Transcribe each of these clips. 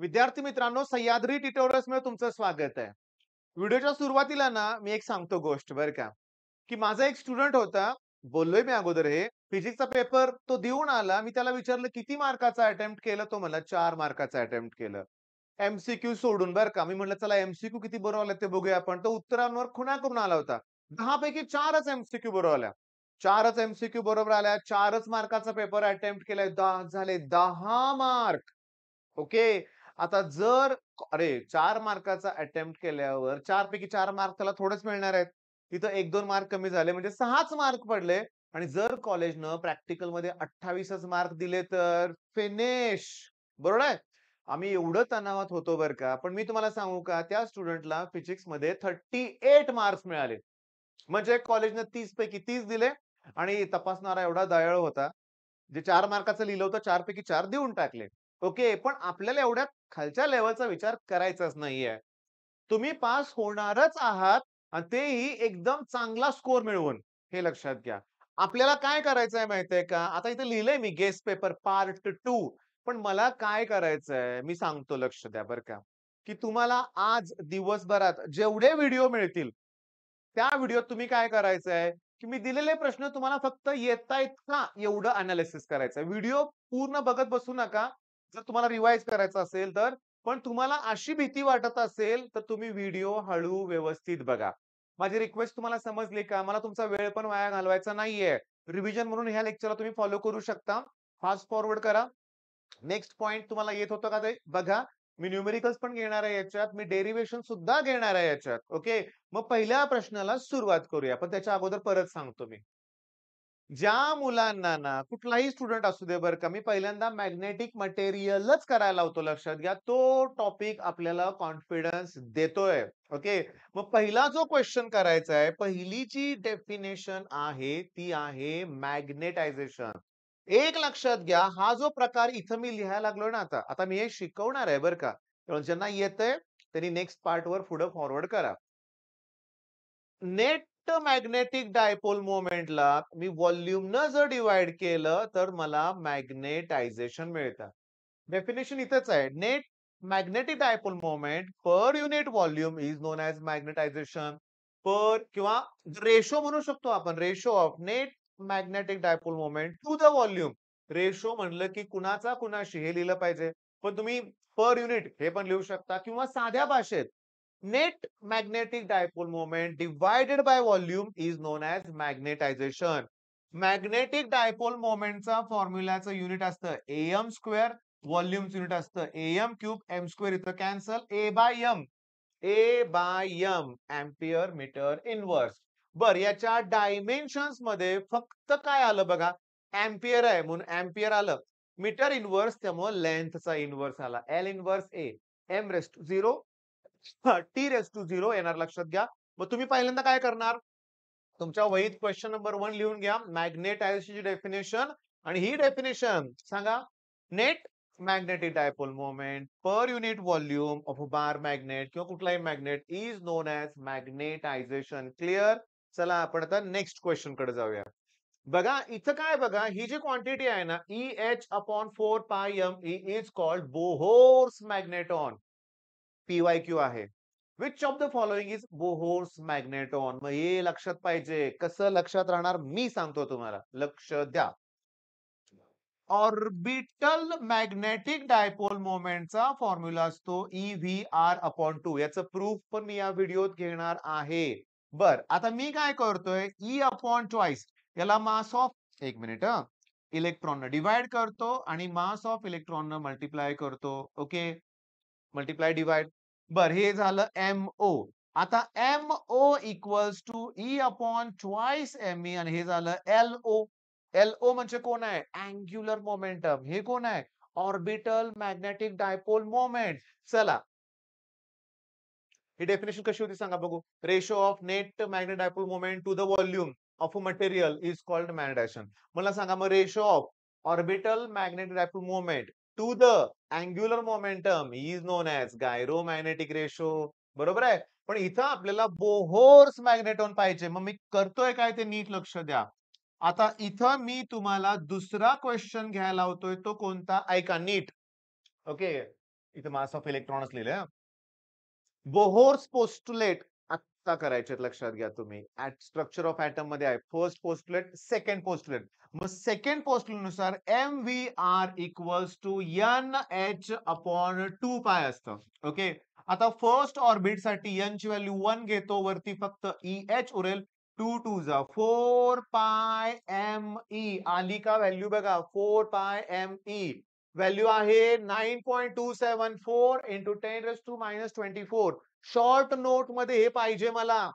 विद्यार्थी मित्रांनो, सह्याद्री ट्युटोरियल्स मध्ये तुमचं स्वागत आहे. व्हिडिओच्या सुरुवातीला ना मी एक सांगतो गोष्ट बरं का, की माझा एक स्टुडंट होता, बोललोय मी अगोदर हे. फिजिक्सचा पेपर तो देऊन आला. मी त्याला विचारलं, "किती मार्काचा अटेम्प्ट केलं?" तो म्हणला, "4 मार्काचा अटेम्प्ट केलं." एम-सी-क्यू सोडून बरं का. मी म्हटलं, "चला एम-सी-क्यू किती बरोबर आले ते बघूया आपण." तो उत्तरांवर खुणा करून आला होता. 10 पैकी 4च एम-सी-क्यू बरोबर आल्या. 4च एम-सी-क्यू बरोबर आल्या. 4च मार्काचा पेपर अटेम्प्ट केलाय. 10 झाले 10 मार्क. ओके. आता जर अरे 4 मार्काचा अटेम्प्ट केल्यावर 4 पैकी 4 मार्क त्याला थोडेच मिळणार आहेत. तिथं 1-2 मार्क कमी झाले म्हणजे 6च मार्क पडले आणि जर कॉलेजनं प्रॅक्टिकलमध्ये 28च मार्क दिले तर फिनिश. बरोबर आहे? आम्ही एवढं तणावात होतो बरं का. पण मी तुम्हाला सांगू का त्या स्टुडंटला फिजिक्समध्ये 38 मार्क्स मिळाले. म्हणजे कॉलेजनं 30 पैकी 30 दिले आणि तपासणारा एवढा दयाळू होता. जे 4 मार्काचं लिहिलं होतं 4 पैकी 4 देऊन टाकले. ओके. पण आपल्याला एवढ्या खालच्या लेव्हलचा विचार करायचाच नाहीये. तुम्ही पास होणारच आहात आणि तेही एकदम चांगला स्कोर मिळवून. हे लक्षात घ्या. आपल्याला काय करायचंय माहितीये का? आता इथे लिहिलंय मी गेस्ट पेपर पार्ट 2 पण मला काय करायचंय मी सांगतो लक्ष द्या बरं का, की तुम्हाला आज दिवसभरात जेवढे व्हिडिओ मिळतील, त्या व्हिडिओत तुम्ही काय करायचंय, की मी दिलेले प्रश्न तुम्हाला फक्त येतायत का एवढं एनालिसिस करायचंय. व्हिडिओ पूर्ण बघत बसू नका. जर तुम्हाला रिवाईज करायचं असेल तर. पण तुम्हाला अशी भीती वाटत असेल, तर तुम्ही व्हिडिओ हळू व्यवस्थित बघा. माझी रिक्वेस्ट तुम्हाला समजली का? मला तुमचा वेळ पण वाया घालवायचा नाहीये. रिव्हिजन म्हणून ह्या लेक्चरला तुम्ही फॉलो करू शकता. फास्ट फॉरवर्ड करा. नेक्स्ट पॉइंट तुम्हाला येत होतं का ते बघा. मी न्यूमेरिकल्स पण घेणार आहे याच्यात. मी डेरिव्हेशन सुद्धा घेणार आहे याच्यात. ओके. मग पहिल्या प्रश्नाला सुरुवात करूया. पण त्याच्या अगोदर परत सांगतो मी. ज्या मुलांना ना कुठलाही स्टुडंट असू दे बरं का, मी पहिल्यांदा मॅग्नेटिक मटेरियलच करायला लावतो लक्षात घ्या. तो टॉपिक आपल्याला कॉन्फिडन्स देतोय. ओके. मग पहिला जो क्वेश्चन करायचा आहे, पहिली जी डेफिनेशन आहे ती आहे मॅग्नेटायझेशन. एक लक्षात घ्या, हा जो प्रकार इथं मी लिहायला लागलोय ना आता मी हे शिकवणार आहे बरं का. त्यामुळे ज्यांना येतंय त्यांनी नेक्स्ट पार्टवर पुढे फॉरवर्ड करा. नेट मॅग्नेटिक डायपोल मोमेंटला मी व्हॉल्यूमनं जर डिव्हाईड केलं, तर मला मॅग्नेटायझेशन मिळतं. डेफिनेशन इथंच आहे. Net magnetic dipole moment per unit volume is known as magnetization. Per किंवा रेशो म्हणू शकतो आपण. Ratio of net magnetic dipole moment to the volume. Ratio म्हणलं की कुणाचा कुणाशी हे लिहिलं पाहिजे. पण तुम्ही पर युनिट हे पण लिहू शकता किंवा साध्या भाषेत net magnetic dipole moment divided by volume is known as magnetization. Magnetic dipole मोमेंटचा फॉर्म्युलाचं युनिट असतं एम स्क्वेअर. व्हॉल्यूमचं युनिट असतं एम क्यूब. एम स्क्वेअर इथं cancel. A by M. A by M ampere metre inverse. बर याच्या dimensions मध्ये फक्त काय आलं बघा, अँपिअर आहे म्हणून अँपिअर आलं. मीटर इनव्हर्स त्यामुळे लेंथचा इनव्हर्स आला. L inverse A. M raise to 0 T raise to 0 येणार लक्षात घ्या. मग तुम्ही पहिल्यांदा काय करणार? तुमच्या वहीत क्वेश्चन नंबर 1 लिहून घ्या. मॅग्नेटायझेशनची डेफिनेशन आणि ही डेफिनेशन सांगा. Net magnetic dipole moment per unit volume of a bar magnet किंवा कुठलाही magnet is known as magnetisation. Clear? चला आपण आता नेक्स्ट क्वेश्चन कडे जाऊया. बघा इथं काय बघा, ही जी क्वांटिटी आहे ना EH/4πme is called Bohr's magneton. PYQ आहे. Which of the following is Bohr's magneton? मग हे लक्षात पाहिजे. कसं लक्षात राहणार मी सांगतो तुम्हाला. लक्ष द्या. ऑर्बिटल मॅग्नेटिक डायपोल मोमेंटचा फॉर्म्युला असतो EVR/2. याचं प्रूफ पण मी या व्हिडिओत घेणार आहे. बर आता मी काय करतोय E अपॉन चॉईस याला मास ऑफ एक मिनिट इलेक्ट्रॉन डिवाइड करतो आणि मास ऑफ इलेक्ट्रॉन मल्टिप्लाय करतो. ओके. Multiply divide. बर हे झालं MO. आता MO equals to E upon twice ME आणि हे झालं LO. LO म्हणजे कोण आहे? Angular momentum. हे कोण आहे? Orbital magnetic dipole moment. चला ही डेफिनेशन कशी होती सांगा बघू. Ratio of net magnetic dipole moment to the volume of a material is called magnetisation. मला सांगा मग ratio of orbital magnetic dipole moment to the angular momentum is known as gyromagnetic ratio. बरोबर आहे. पण इथं आपल्याला बोहोर्स मॅग्नेटॉन पाहिजे. मग मी करतोय काय ते नीट लक्ष द्या. आता इथं मी तुम्हाला दुसरा क्वेश्चन घ्यायला लावतोय तो कोणता ऐका नीट. ओके. इथे मास ऑफ इलेक्ट्रॉन्स लिहिलंय. बोहोर्स पोस्टुलेट आत्ता करायचे लक्षात घ्या तुम्ही. स्ट्रक्चर ऑफ ॲटम मध्ये आहे. First postulate, second postulate. मग सेकंड पोस्टुलेट नुसार MVR equals to NH upon 2 pi असतं. ओके. आता फर्स्ट ऑर्बिट साठी n ची व्हॅल्यू 1 घेतो, वरती फक्त EH उरेल. 2 2 जा 4 पाय ME आली का व्हॅल्यू बघा. 4 पाय ME व्हॅल्यू आहे 9.274 इंटू 10⁻⁻24. शॉर्ट नोट मध्ये हे पाहिजे मला.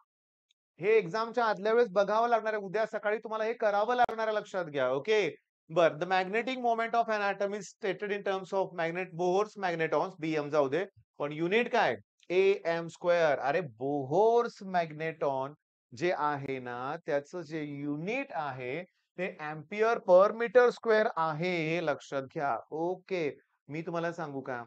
हे एक्झामच्या आदल्या वेळेस बघावं लागणार आहे. उद्या सकाळी तुम्हाला हे करावं लागणार आहे, लक्षात घ्या. ओके. बर, the magnetic moment of an atom is stated in terms of Bohr's magnetons, BM जाऊ दे. पण युनिट काय? AM². अरे बोहोर्स मॅग्नेटॉन जे आहे ना, त्याचं जे युनिट आहे ते एम्पियर पर मीटर स्क्वेअर आहे, हे लक्षात घ्या. ओके. मी तुम्हाला सांगू का,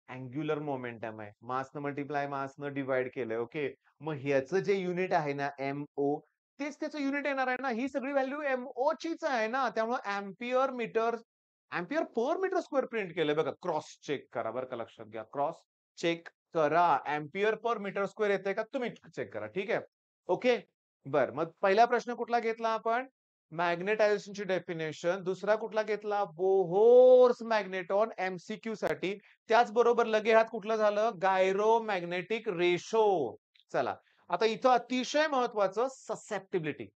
अँग्युलर मोमेंटम आहे, मासनं मल्टिप्लाय मासनं डिवाइड केलंय. ओके. मग ह्याचं जे युनिट आहे ना MO, तेच त्याचं युनिट येणार आहे ना. ही सगळी व्हॅल्यू MO चीच आहे ना. त्यामुळे ampere per metre square print केलंय बघा. क्रॉस चेक करा बरं का, लक्षात घ्या. क्रॉस चेक करा. एम्पियर पर मीटर स्क्वेअर येतंय का तुम्ही चेक करा. ठीक आहे. ओके. बर, मग पहिला प्रश्न कुठला घेतला आपण? मॅग्नेटायझेशनची डेफिनेशन. दुसरा कुठला घेतला? बोहोर्स मॅग्नेटॉन, MCQ साठी. त्याचबरोबर लगे हात कुठलं झालं? Gyro magnetic ratio. चला, आता इथं अतिशय महत्वाचं ससेप्टिबिलिटी.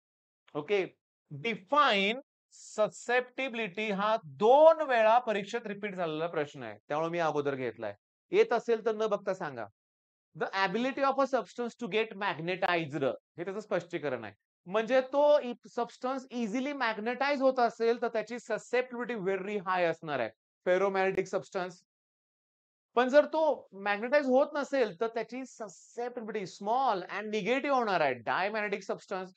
ओके. डिफाईन ससेप्टिबिलिटी हा 2 वेळा परीक्षेत रिपीट झालेला प्रश्न आहे. त्यामुळे मी अगोदर घेतलाय. येत असेल तर न बघता सांगा. The ability of a substance to get magnetized, हे त्याचं स्पष्टीकरण आहे. म्हणजे तो सबस्टन्स इझिली मॅग्नेटाइज होत असेल तर त्याची ससेप्टिबिलिटी व्हेरी हाय असणार आहे. Ferromagnetic substance. पण जर तो मॅग्नेटाइज होत नसेल तर त्याची ससेप्टिबिलिटी स्मॉल अँड निगेटिव्ह होणार आहे. डायमॅग्नेटिक सबस्टन्स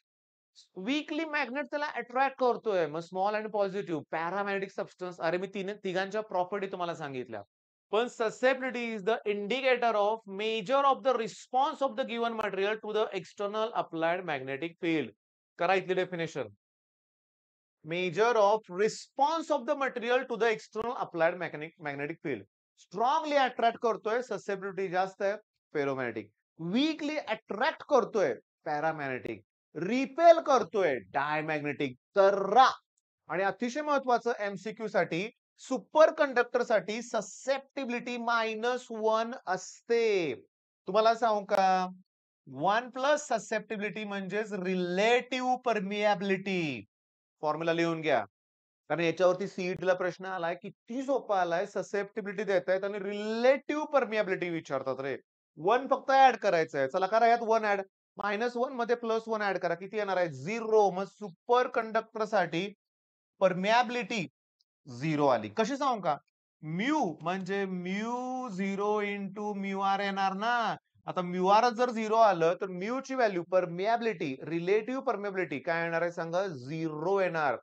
वीकली मॅग्नेट त्याला अट्रॅक्ट करतोय. मग small and positive. Paramagnetic substance, अरे मी तिघांच्या प्रॉपर्टी तुम्हाला सांगितल्या. पण susceptibility is the indicator of measure of the response of the given material to the external applied magnetic field. करा इथली definition. Measure of response of the material to the external applied magnetic field. Strongly attract करतोय, susceptibility जास्त आहे, ferromagnetic. Weakly attract करतोय, paramagnetic. Repel करतोय, diamagnetic. तर आणि अतिशय महत्वाचं MCQ साठी, सुपर कंडक्टर साठी ससेप्टिबिलिटी -1 असते. तुम्हाला सांगू का, 1 प्लस ससेप्टिबिलिटी म्हणजेच रिलेटिव्ह परमियाबिलिटी. फॉर्म्युला लिहून घ्या. कारण याच्यावरती सीईटीला प्रश्न आलाय, किती सोपा आलाय. ससेप्टिबिलिटी देतायत आणि रिलेटिव्ह परमियाबिलिटी विचारतात रे. 1 फक्त ऍड करायचं आहे. चला करा, यात 1 ऍड. -1 मध्ये +1 ऍड करा. किती येणार आहे? 0. मग सुपर कंडक्टर साठी परमियाबिलिटी 0 आली. कशी सांगू का? म्यू म्हणजे म्यू 0 इंटू म्यू आर येणार ना. आता म्यू आर जर 0 आलं तर म्यू ची व्हॅल्यू परमियाबिलिटी, रिलेटिव्ह परमियाबिलिटी काय येणार आहे सांगा? 0 येणार.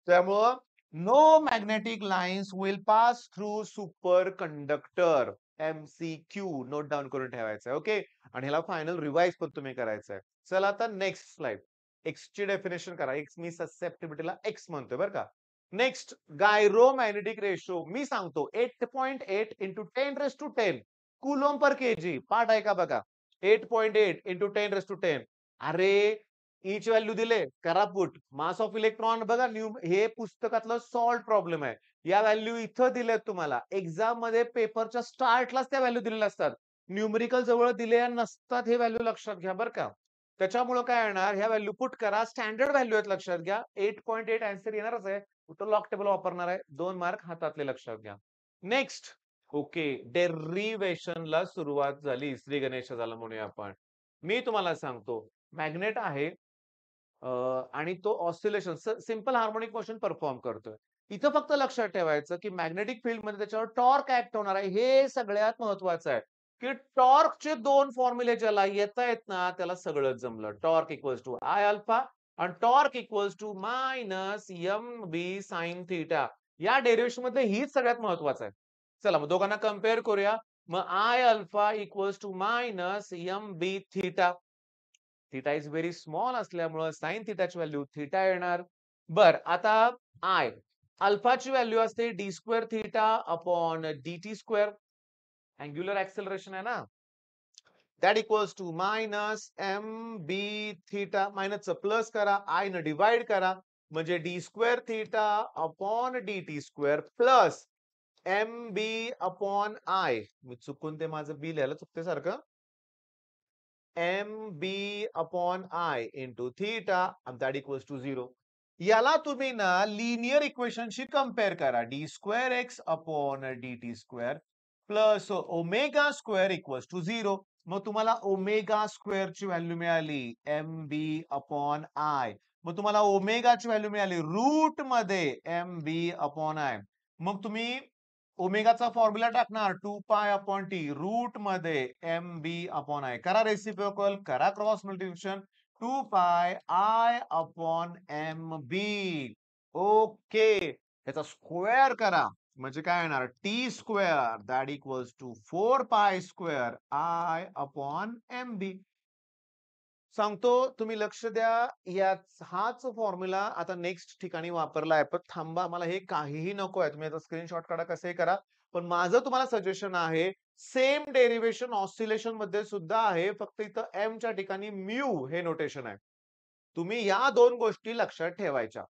त्यामुळं no magnetic lines will pass through superconductor. MCQ note down करून ठेवायचं आहे. ओके. आणि ह्याला फायनल रिवाइज पण तुम्ही करायचं आहे. चला आता नेक्स्ट स्लाइड. एक्स ची डेफिनेशन करा. एक्स मी ससेप्टिबिलिटीला एक्स म्हणतोय बरं का. Next, gyromagnetic ratio. मी सांगतो 8.8 इंटू 10⁻10 कुलॉम पर केजी. पाठ आहे का बघा. 8.8 इंटू 10⁻10. अरे ईच व्हॅल्यू दिले, करा पुट. मास ऑफ इलेक्ट्रॉन बघा, हे पुस्तकातलं सॉल्ट प्रॉब्लेम आहे. या व्हॅल्यू इथं दिल्यात तुम्हाला. एक्झाम मध्ये पेपरच्या स्टार्टलाच त्या व्हॅल्यू दिलेल्या असतात. न्यूमेरिकल जवळ दिलेल्या नसतात, हे व्हॅल्यू लक्षात घ्या बरं का. त्याच्यामुळे काय येणार, ह्या व्हॅल्यू पुट करा. स्टँडर्ड व्हॅल्यू आहेत, लक्षात घ्या. 8.8 आन्सर येणारच आहे. कुठं लॉक टेबल वापरणार आहे? 2 मार्क हातातले, लक्षात घ्या. नेक्स्ट. ओके, डेरिवेशनला सुरुवात झाली. श्री गणेश झाला म्हणूया आपण. मी तुम्हाला सांगतो, मॅग्नेट आहे आणि तो oscillation simple harmonic motion perform करतोय. इथं फक्त लक्षात ठेवायचं की मॅग्नेटिक फील्ड मध्ये त्याच्यावर टॉर्क ऍक्ट होणार आहे. हे सगळ्यात महत्वाचं आहे की टॉर्कचे 2 फॉर्म्युले ज्याला येत आहेत ना, त्याला सगळंच जमलं. Torque equals to I alpha आणि torque equals to -mb sin theta. या डेरिवेशन मध्ये हीच सगळ्यात महत्वाचं आहे. चला मग दोघांना कम्पेअर करूया. मग I alpha equals to -mb theta. Theta is very small असल्यामुळे साइन थीटाची व्हॅल्यू थीटा येणार. बर, आता आय अल्फाची व्हॅल्यू असते d² theta upon dt². Angular acceleration आहे ना, that equals to minus M B theta, मायनसचं प्लस करा, आय न डिवाइड करा, म्हणजे D square theta upon D T square plus M B upon I. मी चुकून ते माझं बी लिहायला चुकते सारखं. M B upon I into theta that equals to 0. याला तुम्ही ना लिनियर इक्वेशनशी कम्पेअर करा. D square X upon D T square plus omega square equals to 0. मग तुम्हाला ओमेगा स्क्वेअरची व्हॅल्यू मिळाली एम बी अपॉन आय. मग तुम्हाला ओमेगाची व्हॅल्यू मिळाली रूट मध्ये एम बी अपॉन आय. मग तुम्ही ओमेगाचा फॉर्म्युला टाकणार 2 पाय अपॉन टी रूट मध्ये एम बी अपॉन आय. करा रेसिप्रोकल, करा cross multiplication. 2 pi I upon M B. Okay, याचा स्क्वेअर करा म्हणजे काय येणार T square that equals to 4 pi square I upon M B. सांगतो, तुम्ही लक्ष द्या. हाच फॉर्म्युला आता नेक्स्ट ठिकाणी वापरला आहे, पण थांबा, मला हे काहीही नको आहे. तुम्ही आता स्क्रीनशॉट काढा, कसंही करा. पण माझं तुम्हाला सजेशन आहे, सेम डेरिव्हेशन ऑसिलेशन मध्ये सुद्धा आहे, फक्त इथं एम च्या ठिकाणी म्यू हे नोटेशन आहे. तुम्ही या दोन गोष्टी लक्षात ठेवायच्या.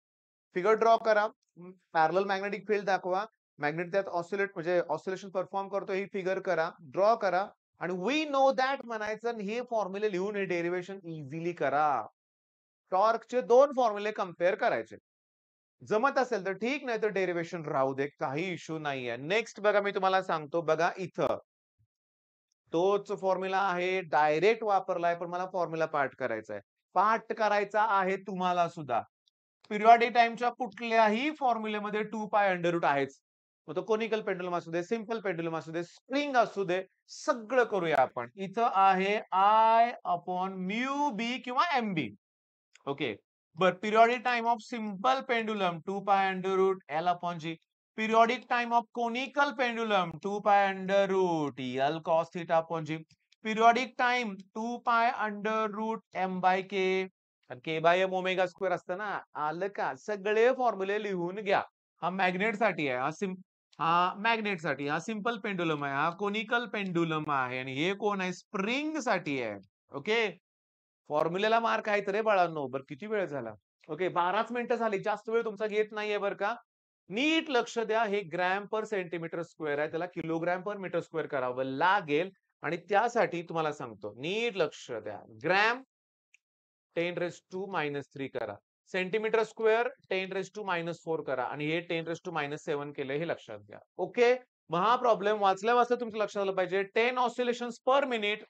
फिगर ड्रॉ करा, पॅरलल मॅग्नेटिक फील्ड दाखवा, मॅग्नेट त्यात ऑसिलेट म्हणजे ऑसिलेशन परफॉर्म करतो ही फिगर करा, ड्रॉ करा, आणि वी नो दॅट म्हणायचं आणि हे फॉर्म्युले लिहून हे डेरिव्हेशन इझिली करा. टॉर्कचे दोन फॉर्म्युले कम्पेअर करायचे. जमत असेल तर ठीक, नाही तर डेरिव्हेशन राहू दे, काही इश्यू नाहीये. नेक्स्ट बघा, मी तुम्हाला सांगतो, बघा इथं तोच फॉर्म्युला आहे, डायरेक्ट वापरलाय, पण मला फॉर्म्युला पाठ करायचा आहे. पाठ करायचा आहे तुम्हाला सुद्धा. पिरियॉडिक टाइमच्या कुठल्याही फॉर्म्युलेमध्ये 2 पाय अंडर रूट आहेच. मग तो कोनिकल पेंडुलम असू दे, सिंपल पेंडुलम असू दे, स्प्रिंग असू दे, सगळं करूया आपण. इथं आहे आय अपॉन म्यू बी किंवा एम बी. ओके, बर. Periodic time of simple pendulum 2 pi under root L upon G. Periodic time of conical pendulum 2 pi under root L cos theta upon G. Periodic time 2 pi under root M by K by M omega square असतं ना. आलं का? सगळे फॉर्म्युले लिहून घ्या. हा magnet साठी आहे, हा मॅग्नेट साठी, हा सिंपल पेंडुलम आहे, हा कोनिकल पेंडुलम आहे, आणि हे कोण आहे स्प्रिंग साठी आहे. ओके, फॉर्म्युलेला मार्क आहेत रे बाळांनो. बरं, किती वेळ झाला? ओके, 12च मिनिटं झाली, जास्त वेळ तुमचा घेत नाहीये बरं का. नीट लक्ष द्या, हे ग्रॅम पर सेंटीमीटर स्क्वेअर आहे, त्याला किलोग्रॅम पर मीटर स्क्वेअर करावं लागेल. आणि त्यासाठी तुम्हाला सांगतो, नीट लक्ष द्या. ग्रॅम 10⁻³ करा, सेंटीमीटर स्क्वेअर 10⁻⁻4 करा, आणि हे 10⁻⁻7 केलंय, हे लक्षात घ्या. ओके, मग हा प्रॉब्लेम वाचल्या वाचल्या तुमचं लक्षात आलं पाहिजे. 10 ऑसिलेशन्स पर मिनिट,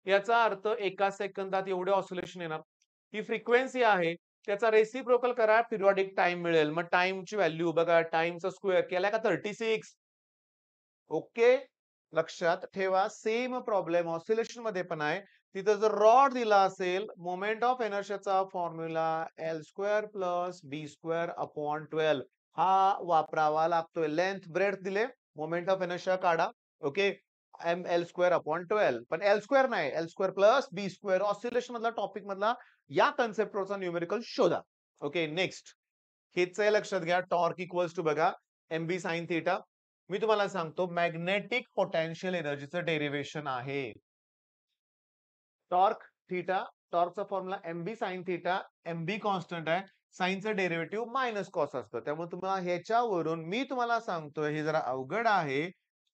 याचा अर्थ एका सेकंदात एवढे ऑसिलेशन येणार. ही फ्रिक्वेन्सी आहे, त्याचा रेसिप्रोकल करा, पिरियॉडिक टाइम मिळेल. मग टाइमची व्हॅल्यू बघा, टाइमचा स्क्वेअर केलाय का 36. ओके, लक्षात ठेवा. सेम प्रॉब्लेम ऑसिलेशन मध्ये पण आहे. तिथं जर रॉड दिला असेल, मोमेंट ऑफ इनर्शियाचा formula L square plus B square upon 12 हा वापरावा लागतोय. लेंथ ब्रेड्थ दिले, मोमेंट ऑफ इनर्शिया काढा. Okay, M L square upon 12, पण एल स्क्वेअर नाही, L square plus B square. Oscillation मधला टॉपिक मधला या कन्सेप्टचा न्यूमेरिकल शोधा. ओके, नेक्स्ट हेच लक्षात घ्या. टॉर्क इक्वल्स टू बघा एम बी साइन थिटा. मी तुम्हाला सांगतो, मॅग्नेटिक पोटेन्शियल एनर्जीचं डेरिव्हेशन आहे torque theta. टॉर्कचा formula M B sine theta, M बी कॉन्स्टंट आहे, साइनचं डेरिव्हेटिव्ह मायनस कॉस असतं. त्यामुळे तुम्हाला ह्याच्यावरून मी तुम्हाला सांगतोय, हे जरा अवघड आहे,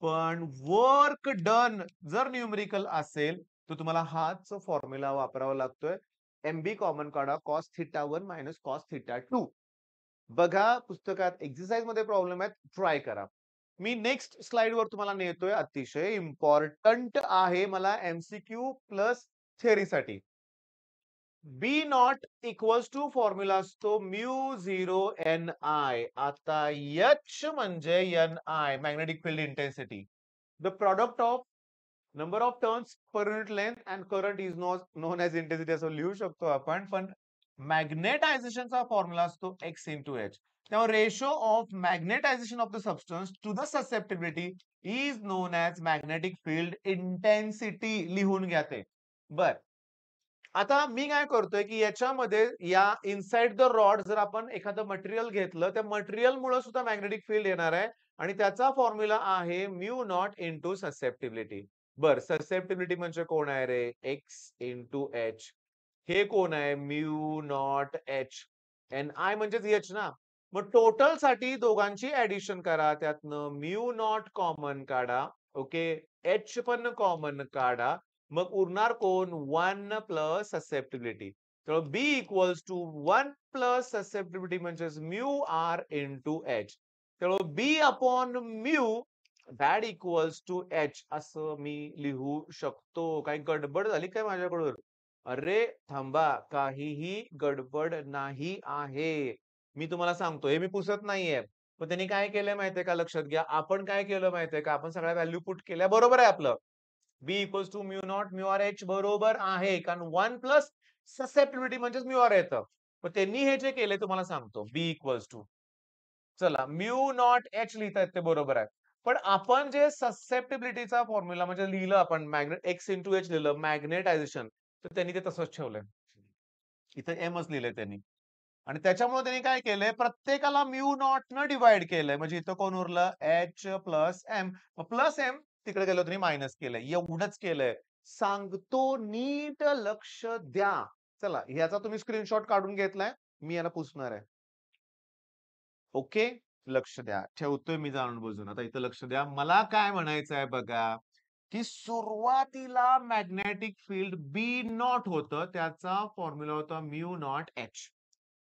पण वर्क डन जर न्यूमेरिकल असेल तर तुम्हाला हाच फॉर्म्युला वापरावा लागतोय. एम बी कॉमन काढा, cos theta 1 minus cos theta 2. बघा पुस्तकात एक्सरसाइज मध्ये प्रॉब्लेम आहेत, ट्राय करा. मी नेक्स्ट स्लाइड वर तुम्हाला नेतोय, अतिशय इम्पॉर्टंट आहे मला एमसीक्यू प्लस थेअरीसाठी. B not equals to formula असतो म्यू 0 एन आय. आता एच म्हणजे N I, magnetic field intensity. The product of number of turns per unit length and current is known as intensity, असं लिहू शकतो आपण. पण मॅग्नेटायझेशनचा फॉर्म्युला असतो एक्स इंटू एच. त्यामुळे ratio of magnetization of the substance to the susceptibility is known as magnetic field intensity. लिहून घ्या ते. बर, आता मी काय करतोय की याच्यामध्ये या इनसाइड द रॉड जर आपण एखादं मटेरियल घेतलं, त्या मटेरियल मुळे सुद्धा मॅग्नेटिक फील्ड येणार आहे. आणि त्याचा फॉर्म्युला आहे म्यू नॉट इंटू ससेप्टिबिलिटी. बर, ससेप्टिबिलिटी म्हणजे कोण आहे रे? X into H. हे कोण आहे? Mu not H. N I म्हणजेच एच ना. मग टोटल साठी दोघांची ऍडिशन करा, त्यातनं म्यू नॉट कॉमन काढा. ओके, एच पण कॉमन काढा. मग उरणार कोण? 1 प्लस ससेप्टिबिलिटी. तर B equals to 1 plus susceptibility म्हणजेच म्यू आर इंटू एच. तर B upon mu that equals to H असं मी लिहू शकतो. काही गडबड झाली काय माझ्याकडून? अरे थांबा, काहीही गडबड नाही आहे. मी तुम्हाला सांगतो, हे मी पुसत नाहीये. पण त्यांनी काय केलंय माहितीये का? लक्षात घ्या. आपण काय केलं माहितीये का? आपण सगळ्या व्हॅल्यू पुट केल्या. बरोबर आहे आपलं. B equals to mu not mu R H बरोबर आहे. कारण 1 प्लस ससेप्टिबिलिटी म्हणजेच म्यू आर येतं. पण त्यांनी हे जे केलंय तुम्हाला सांगतो. बी इक्वल्स टू, चला म्यू नॉट एच लिहितायत ते बरोबर आहे. पण आपण जे ससेप्टिबिलिटीचा फॉर्म्युला म्हणजे लिहिलं आपण मॅग्नेट एक्स इंटू एच लिहिलं मॅग्नेटायझेशन, तर त्यांनी ते तसंच ठेवलंय. इथं एमच लिहिलंय त्यांनी. आणि त्याच्यामुळे त्यांनी काय केलंय? प्रत्येकाला म्यू नॉट न डिवाइड केलंय. म्हणजे इथं कोण उरलं? H plus M. Plus M तिकडे गेलो तरी मायनस केलंय. एवढंच केलंय. सांगतो, नीट लक्ष द्या. चला, ह्याचा तुम्ही स्क्रीनशॉट काढून घेतलाय. मी याला पुसणार आहे. ओके, लक्ष द्या. ठेवतोय मी जाणून बुजून. आता इथं लक्ष द्या. मला काय म्हणायचं आहे बघा, की सुरुवातीला मॅग्नेटिक फील्ड बी नॉट होतं. त्याचा फॉर्म्युला होता म्यू नॉट एच.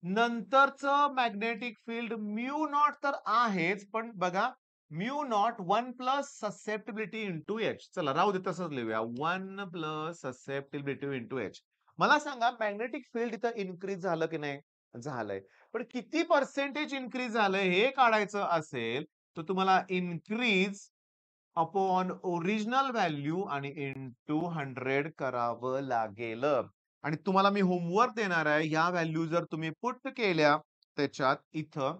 नंतरचं मॅग्नेटिक फील्ड म्यू नॉट तर आहेच, पण बघा mu not 1 plus susceptibility into H. चला राहू दे, तसंच लिहूया. 1 प्लस ससेप्टिबिलिटी इंटू एच. मला सांगा, मॅग्नेटिक फील्ड इथं इन्क्रीज झालं की नाही? झालंय. पण किती पर्सेंटेज इन्क्रीज झालंय हे काढायचं असेल, तर तुम्हाला इन्क्रीज अपॉन ओरिजिनल व्हॅल्यू आणि इंटू 100 करावं लागेल. आणि तुम्हाला मी होमवर्क देणार आहे. या व्हॅल्यू जर तुम्ही पुट केल्या त्याच्यात इथं,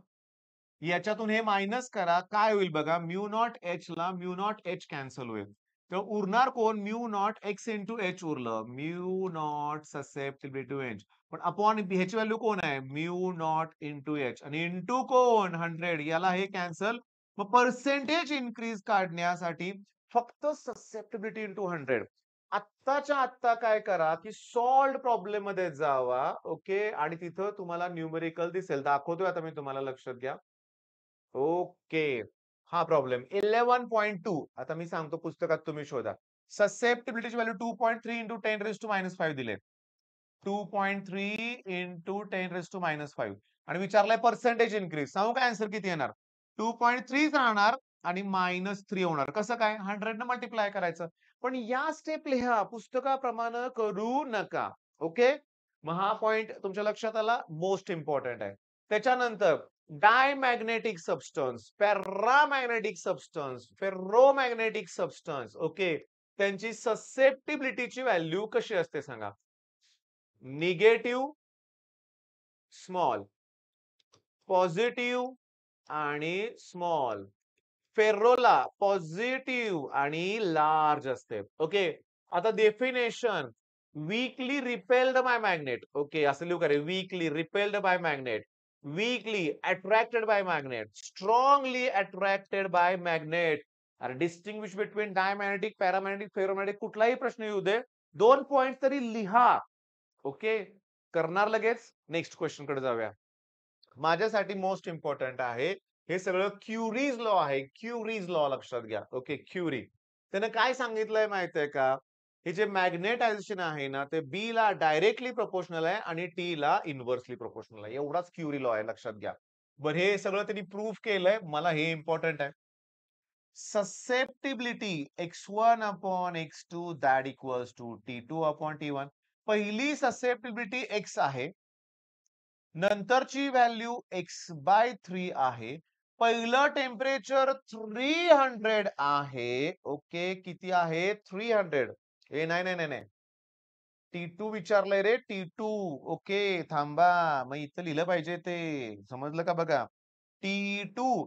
याच्यातून हे मायनस करा. काय होईल बघा? म्यू नॉट एच ला म्यू नॉट एच कॅन्सल होईल. तर उरणार कोण? Mu not X into H उरलं. Mu not susceptibility to H. पण अपॉन ह्याची व्हॅल्यू कोण आहे? Mu not into H. आणि इंटू कोण? 100. याला हे कॅन्सल. मग पर्सेंटेज इन्क्रीज काढण्यासाठी फक्त ससेप्टिबिलिटी इंटू 100. आत्ताच्या आत्ता काय करा, की सॉल्व्ड प्रॉब्लेम मध्ये जावा. ओके, आणि तिथं तुम्हाला न्यूमेरिकल दिसेल. दाखवतोय आता मी तुम्हाला, लक्षात घ्या. ओके, हा प्रॉब्लेम 11.2. आता मी सांगतो, पुस्तकात तुम्ही शोधा. ससेप्टिबिलिटीची value 2.3 into 10 raise to minus 5 दिले. 2.3 इंटू 10 रेज टू मायनस 5. आणि विचारलाय पर्सेंटेज इन्क्रीज. सांगू काय आन्सर किती येणार? 2.3 राहणार आणि -3 होणार. कसं काय? 100 न मल्टिप्लाय करायचं. पण या स्टेप लिहा, पुस्तकाप्रमाणे करू नका. ओके, मग हा पॉइंट तुमच्या लक्षात आला, मोस्ट इम्पॉर्टंट आहे. त्याच्यानंतर diamagnetic substance, paramagnetic substance, ferromagnetic substance. Okay, त्यांची ससेप्टिबिलिटीची व्हॅल्यू कशी असते सांगा? निगेटिव्ह, स्मॉल, पॉझिटिव्ह आणि स्मॉल. फेरोला पॉझिटिव्ह आणि लार्ज असते. ओके, आता definition, weakly repelled by magnet. Okay, असं लिहू का रे? Weakly repelled by magnet, weakly attracted by magnet, strongly attracted by magnet. अरे distinguish between diamagnetic, paramagnetic, ferromagnetic, कुठलाही प्रश्न येऊ दे, 2 पॉइंट तरी लिहा. ओके, करणार लगेच. नेक्स्ट क्वेश्चन कडे जाऊया. माझ्यासाठी मोस्ट इम्पॉर्टंट आहे. हे सगळं क्युरीज लॉ आहे. क्युरीज लॉ लक्षात घ्या. Okay, Curie. त्यानं काय सांगितलंय माहितीये का? हे जे मॅग्नेटायझेशन आहे ना, ते बी ला डायरेक्टली प्रोपोर्शनल आहे आणि टी ला इनव्हर्सली प्रोपोर्शनल आहे. एवढाच क्युरी लॉ आहे, लक्षात घ्या. बरं, हे सगळं त्यांनी प्रूव्ह केलंय. मला हे इम्पॉर्टंट आहे. Susceptibility x1 upon x2 that equals to t2 upon t1. पहिली ससेप्टिबिलिटी x आहे. नंतरची व्हॅल्यू x/3 आहे. पहिलं टेम्परेचर 300 आहे. ओके, किती आहे? 300. नाही नाही नाही नाही, T2 विचारलंय रे, T2. ओके, थांबा. मग इथं लिहिलं पाहिजे ते. समजलं का बघा? T2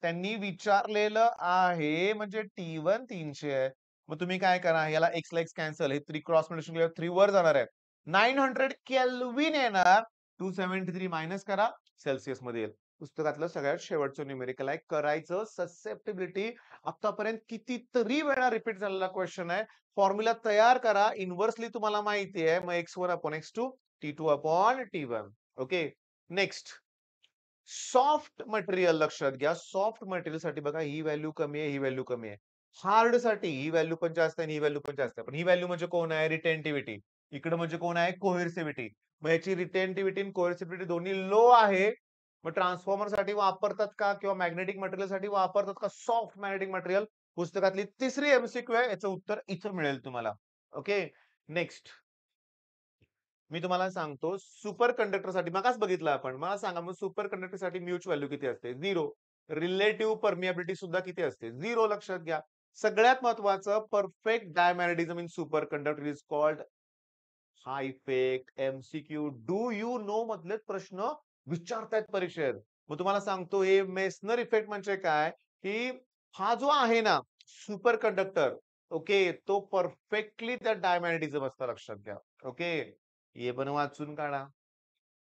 त्यांनी विचारलेलं आहे, म्हणजे T1 300 आहे. मग तुम्ही काय करा, याला x ला x कॅन्सल, हे 3 क्रॉस मल्टिप्लिकेशन केल्यावर 3 वर जाणार आहे. 900 केल्विन येणार. 273 मायनस करा, सेल्सिअस मध्ये येईल. पुस्तकातलं सगळ्यात शेवटचं न्यूमेरिकल आहे. करायचं ससेप्टिबिलिटी आतापर्यंत कितीतरी वेळा रिपीट झालेला क्वेश्चन आहे. फॉर्म्युला तयार करा. इन्व्हर्सली तुम्हाला माहिती आहे. मग x1 upon x2, t2 upon t1. Okay. Next. Soft material लक्षात घ्या. सॉफ्ट मटेरियलसाठी बघा ही व्हॅल्यू कमी आहे, ही व्हॅल्यू कमी आहे. हार्डसाठी ही व्हॅल्यू पण जास्त आहे आणि ही व्हॅल्यू पण जास्त आहे. पण ही व्हॅल्यू म्हणजे कोण आहे? रिटेंटिव्हिटी. इकडे म्हणजे कोण आहे? कोहेर्सिव्हिटी. मग याची रिटेंटिव्हिटी आणि कोहेर्सिव्हिटी दोन्ही लो आहे. मग ट्रान्सफॉर्मरसाठी वापरतात का? किंवा मॅग्नेटिक मटेरियलसाठी वापरतात का? Soft magnetic material. पुस्तकातली तिसरी एमसीक्यू आहे. याचं उत्तर इथं मिळेल तुम्हाला. ओके. नेक्स्ट. मी तुम्हाला सांगतो सुपर कंडक्टरसाठी मगाच बघितलं आपण. मला सांगा मग सुपर कंडक्टरसाठी म्यूच व्हॅल्यू किती असते? 0. रिलेटिव्ह परमिएबिलिटी सुद्धा किती असते? 0 लक्षात घ्या. सगळ्यात महत्वाचं perfect diamagnetism in superconductor is called हा effect MCQ do you know मधलेच प्रश्न विचारतायत परीक्षेत. मग तुम्हाला सांगतो हे मेसनर इफेक्ट म्हणजे काय? की हा जो आहे ना सुपर कंडक्टर ओके तो परफेक्टली त्या डायमॅग्नेटिझम असतं लक्षात घ्या. ओके. हे पण वाचून काढा.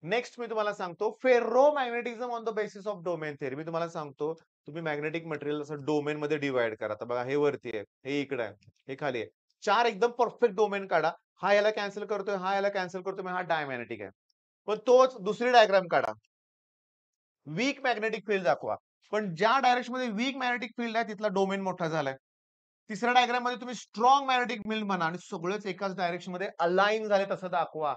नेक्स्ट मी तुम्हाला सांगतो ferromagnetism on the basis of domain theory. मी तुम्हाला सांगतो तुम्ही मॅग्नेटिक मटेरियल असं डोमेन मध्ये डिवाइड करा. तर बघा हे वरती आहे, हे इकडे आहे, हे खाली आहे. 4 एकदम परफेक्ट डोमेन काढा. हा याला कॅन्सल करतोय, हा याला कॅन्सल करतोय, हा डायमॅग्नेटिक आहे. पण तोच दुसरी डायग्राम काढा. वीक मॅग्नेटिक फील्ड दाखवा. पण ज्या डायरेक्शन मध्ये वीक मॅग्नेटिक फील्ड आहे तिथला डोमेन मोठा झालाय. तिसऱ्या डायग्राम मध्ये तुम्ही स्ट्रॉंग मॅग्नेटिक फील्ड म्हणा आणि सगळेच एकाच डायरेक्शन मध्ये अलाइन झाले तसं दाखवा.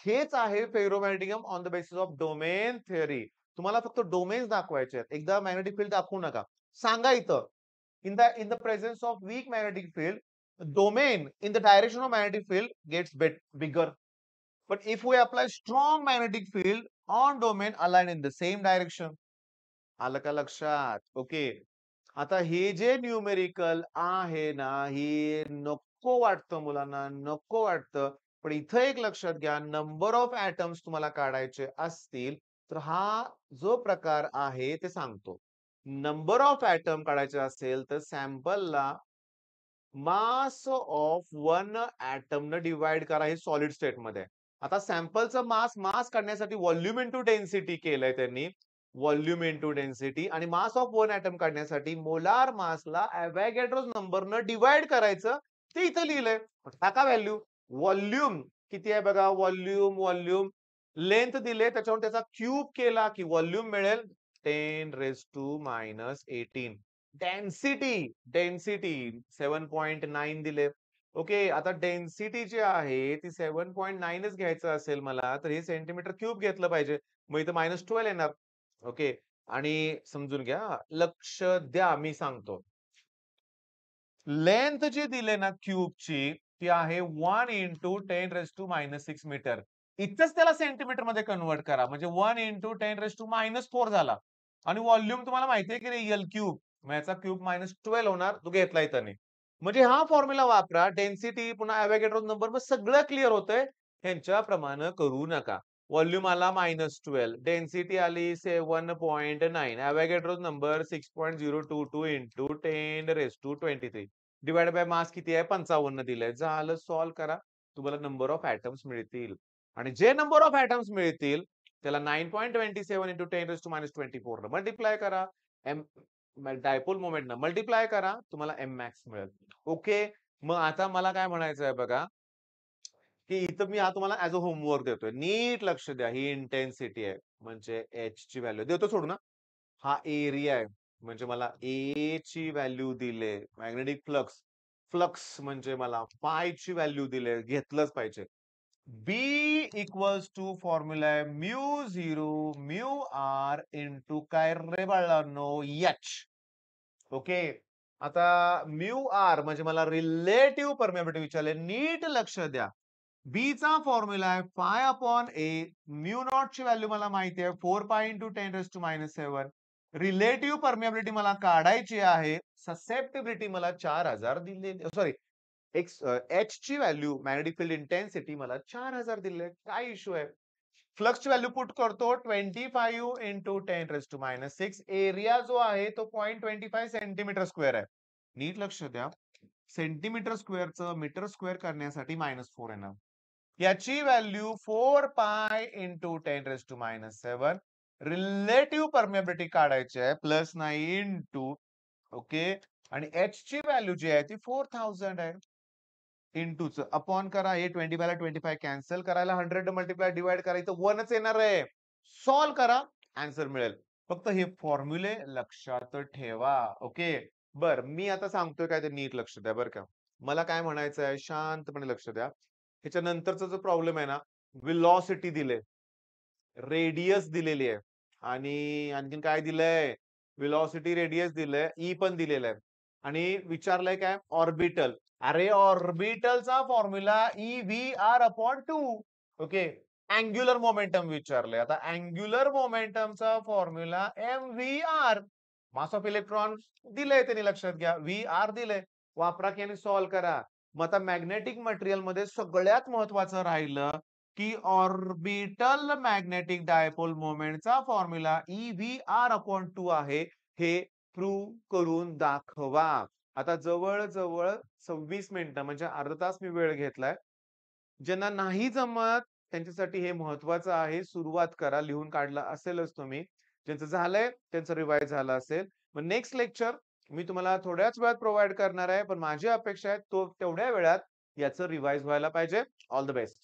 हेच आहे ferromagnetism on the basis of domain theory. तुम्हाला फक्त डोमेन्स दाखवायचे आहेत. एकदा मॅग्नेटिक फील्ड दाखवू नका. सांगा इथं in the presence of weak magnetic field, the domain in the direction of magnetic field gets bigger. But if we apply strong magnetic field on domain aligned in the same direction, आलं का लक्षात? Okay. आता हे जे numerical आहे ना, हे नको वाटतं मुलांना, नको वाटतं. पण इथं एक लक्षात घ्या, नंबर ऑफ ॲटम्स तुम्हाला काढायचे असतील, तर हा जो प्रकार आहे ते सांगतो. नंबर ऑफ ॲटम काढायचे असेल, तर सॅम्पलला मास ऑफ वन ॲटमनं डिव्हाईड करा हे सॉलिड स्टेटमध्ये आहे. आता सॅम्पलचं मास काढण्यासाठी व्हॉल्यूम इंटू डेन्सिटी केलंय त्यांनी. व्हॉल्यूम इंटू डेन्सिटी आणि मास ऑफ वन ॲटम काढण्यासाठी मोलार मासला अवोगॅड्रोस नंबरनं डिव्हाईड करायचं. ते इथं लिहिलंय. टाका व्हॅल्यू. व्हॉल्यूम किती आहे बघा. व्हॉल्यूम लेंथ दिले त्याच्यावर त्याचा क्यूब केला की व्हॉल्यूम मिळेल 10⁻⁻18. डेन्सिटी 7.9 दिले. ओके. आता डेन्सिटी जी आहे ती 7.9च घ्यायचं असेल मला तर हे सेंटीमीटर क्यूब घेतलं पाहिजे. मग इथं -12 येणार. ओके. आणि समजून घ्या. लक्ष द्या मी सांगतो. लेंथ जी दिले ना क्यूबची ती आहे 1 इंटू 10⁻⁻6 मीटर. इथंच त्याला सेंटीमीटर मध्ये कन्वर्ट करा. म्हणजे 1 इंटू 10⁻⁻4 झाला. आणि व्हॉल्यूम तुम्हाला माहिती आहे की नाही एल क्यूब. मग याचा क्यूब -12 होणार. तो घेतला इथं नाही. म्हणजे हा फॉर्म्युला वापरा. डेन्सिटी पुन्हा अवोगॅड्रो नंबर मग सगळं क्लिअर होतंय. ह्यांच्याप्रमाणे करू नका. व्हॉल्यूम आला -12, डेन्सिटी आली 7.9, Avogadro number 6.022 into 10⁻23 divide by mass किती आहे 55 दिलंय. झालं सॉल्व्ह करा. तुम्हाला नंबर ऑफ ॲटम्स मिळतील. आणि जे नंबर ऑफ ॲटम्स मिळतील त्याला 9.27 इंटू 10⁻24 न मल्टिप्लाय करा. एम डायपोल मोमेंट न मल्टिप्लाय करा. तुम्हाला एम मॅक्स मिळेल. ओके. मग आता मला काय म्हणायचं आहे बघा की इथं मी हा तुम्हाला ऍज अ होमवर्क देतोय. नीट लक्ष द्या. ही इंटेन्सिटी आहे. म्हणजे एच ची व्हॅल्यू देतो सोडू ना. हा एरिया आहे. म्हणजे मला ए ची व्हॅल्यू दिले. Magnetic flux. फ्लक्स म्हणजे मला फाय ची व्हॅल्यू दिले. घेतलंच पाहिजे. बी इक्वल्स टू फॉर्म्युला आहे म्यू 0 म्यू आर इंटू काय रे बाळांनो एच. ओके. आता म्यू आर म्हणजे मला रिलेटिव्ह परमिएबिलिटी विचारले. नीट लक्ष द्या. बी चा फॉर्म्युला आहे फाय अपॉन ए. म्यू नॉट ची व्हॅल्यू मला माहिती आहे 4 पाय इंटू 10⁻⁻7. रिलेटिव्ह परमिएबिलिटी मला काढायची आहे. ससेप्टिबिलिटी मला 4000 दिलेली सॉरी एच ची व्हॅल्यू मॅग्नेटिक फील्ड इंटेन्सिटी मला 4000 दिले. काय इश्यू आहे? फ्लक्सची व्हॅल्यू पुट करतो 25 इंटू 10⁻⁻6. एरिया जो आहे तो 0.25 सेंटीमीटर स्क्वेअर आहे. नीट लक्ष द्या. सेंटीमीटर स्क्वेअरचं मीटर स्क्वेअर करण्यासाठी -4 येणार. याची value 4 pi into 10⁻⁻7 relative permeability काढायची आहे प्लस 9 इंटू ओके आणि H ची व्हॅल्यू जी आहे ती 4000 आहे. इंटूच अपॉन करा हे 25 ला 25 कॅन्सल करायला 100 मल्टिप्लाय डिवाइड करायचं 1च येणार आहे. सॉल्व करा आन्सर मिळेल. फक्त हे फॉर्म्युले लक्षात ठेवा. ओके. बर मी आता सांगतोय काय ते नीट लक्ष द्या बरं का. मला काय म्हणायचं आहे शांतपणे लक्ष द्या. ह्याच्यानंतरचा जो प्रॉब्लेम आहे ना, व्हेलॉसिटी दिले, रेडियस दिलेली आहे आणि आणखीन काय दिलंय? व्हेलॉसिटी, रेडियस दिलंय, ई पण दिलेलं आहे आणि विचारलंय काय? ऑर्बिटल. अरे ऑर्बिटलचा formula EV/2 okay. Angular momentum विचारलंय. आता अँग्युलर मोमेंटमचा formula MVR. Mass of electron दिलंय त्यांनी लक्षात घ्या. VR दिलंय. वापरा की आणि सॉल्व्ह करा. मग आता मॅग्नेटिक मटेरियलमध्ये सगळ्यात महत्वाचं राहिलं की ऑर्बिटल मॅग्नेटिक डायपोल मोमेंटचा फॉर्म्युला EVR/2 आहे. हे प्रूव्ह करून दाखवा. आता जवळ-जवळ 26 मिनिटं म्हणजे अर्धा तास मी वेळ घेतलाय. ज्यांना नाही जमत त्यांच्यासाठी हे महत्वाचं आहे. सुरुवात करा. लिहून काढलं असेलच तुम्ही. ज्यांचं झालंय त्यांचं रिवाईज झालं असेल. मग नेक्स्ट लेक्चर मी तुम्हाला थोड्याच वेळात प्रोव्हाईड करणार आहे. पण माझी अपेक्षा आहे तो तेवढ्या वेळात याचं रिवाईज व्हायला पाहिजे. All the best.